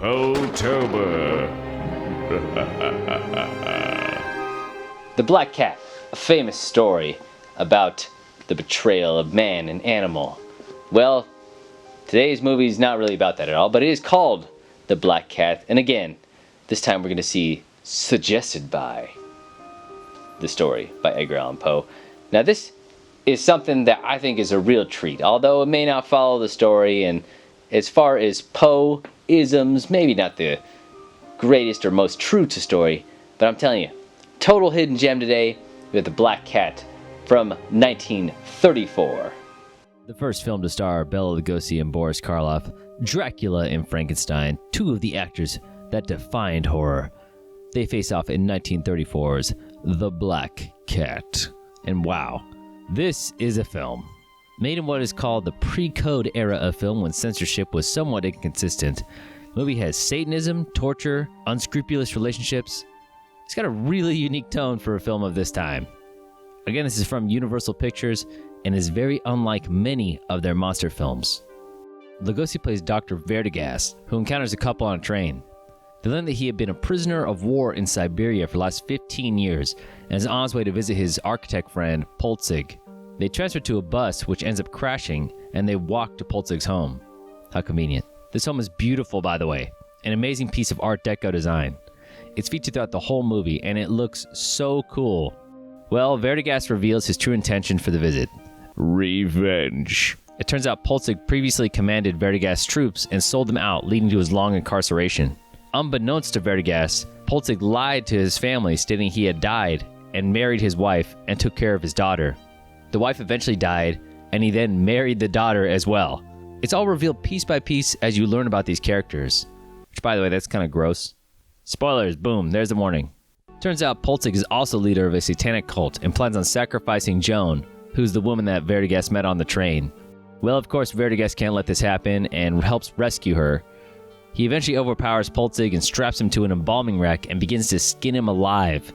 PoeTober. The Black Cat, a famous story about the betrayal of man and animal. Well, today's movie is not really about that at all, but it is called The Black Cat. And again, this time we're going to see Suggested by the story by Edgar Allan Poe. Now this is something that I think is a real treat, although it may not follow the story, and as far as Poe-isms, maybe not the greatest or most true to story, but I'm telling you, total hidden gem today with The Black Cat from 1934. The first film to star Bela Lugosi and Boris Karloff, Dracula and Frankenstein, two of the actors that defined horror. They face off in 1934's The Black Cat. And wow, this is a film made in what is called the pre-code era of film when censorship was somewhat inconsistent. The movie has Satanism, torture, unscrupulous relationships. It's got a really unique tone for a film of this time. Again, this is from Universal Pictures and is very unlike many of their monster films. Lugosi plays Dr. Vertigas, who encounters a couple on a train. They learn that he had been a prisoner of war in Siberia for the last 15 years and is on his way to visit his architect friend, Polzig. They transfer to a bus, which ends up crashing, and they walk to Polzig's home. How convenient. This home is beautiful, by the way. An amazing piece of Art Deco design. It's featured throughout the whole movie, and it looks so cool. Well, Vertigas reveals his true intention for the visit. Revenge. It turns out Polzig previously commanded Vertigas' troops and sold them out, leading to his long incarceration. Unbeknownst to Vertigas, Polzig lied to his family, stating he had died and married his wife and took care of his daughter. The wife eventually died, and he then married the daughter as well. It's all revealed piece by piece as you learn about these characters. Which, by the way, that's kind of gross. Spoilers, boom, there's the warning. Turns out Polzig is also leader of a satanic cult and plans on sacrificing Joan, who's the woman that Vertigas met on the train. Well, of course, Vertigas can't let this happen and helps rescue her. He eventually overpowers Polzig and straps him to an embalming rack and begins to skin him alive.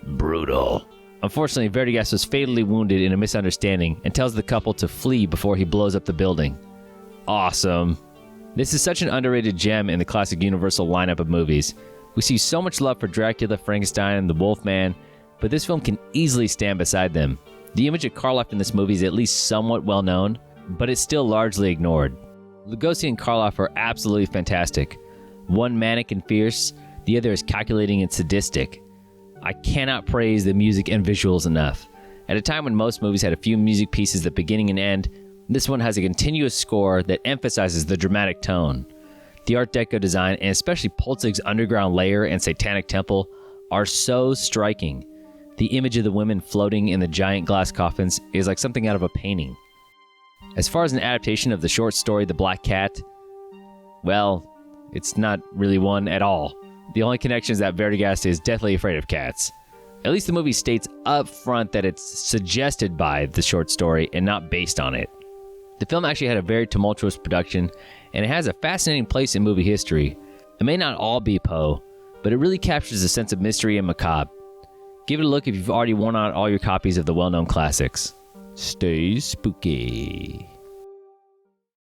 Brutal. Unfortunately, Vertigas was fatally wounded in a misunderstanding and tells the couple to flee before he blows up the building. Awesome. This is such an underrated gem in the classic Universal lineup of movies. We see so much love for Dracula, Frankenstein, and the Wolfman, but this film can easily stand beside them. The image of Karloff in this movie is at least somewhat well known, but it's still largely ignored. Lugosi and Karloff are absolutely fantastic. One manic and fierce, the other is calculating and sadistic. I cannot praise the music and visuals enough. At a time when most movies had a few music pieces at beginning and end, this one has a continuous score that emphasizes the dramatic tone. The Art Deco design, and especially Polzig's underground lair and satanic temple, are so striking. The image of the women floating in the giant glass coffins is like something out of a painting. As far as an adaptation of the short story The Black Cat, well, it's not really one at all. The only connection is that Vertigas is deathly afraid of cats. At least the movie states up front that it's suggested by the short story and not based on it. The film actually had a very tumultuous production, and it has a fascinating place in movie history. It may not all be Poe, but it really captures a sense of mystery and macabre. Give it a look if you've already worn out all your copies of the well-known classics. Stay spooky.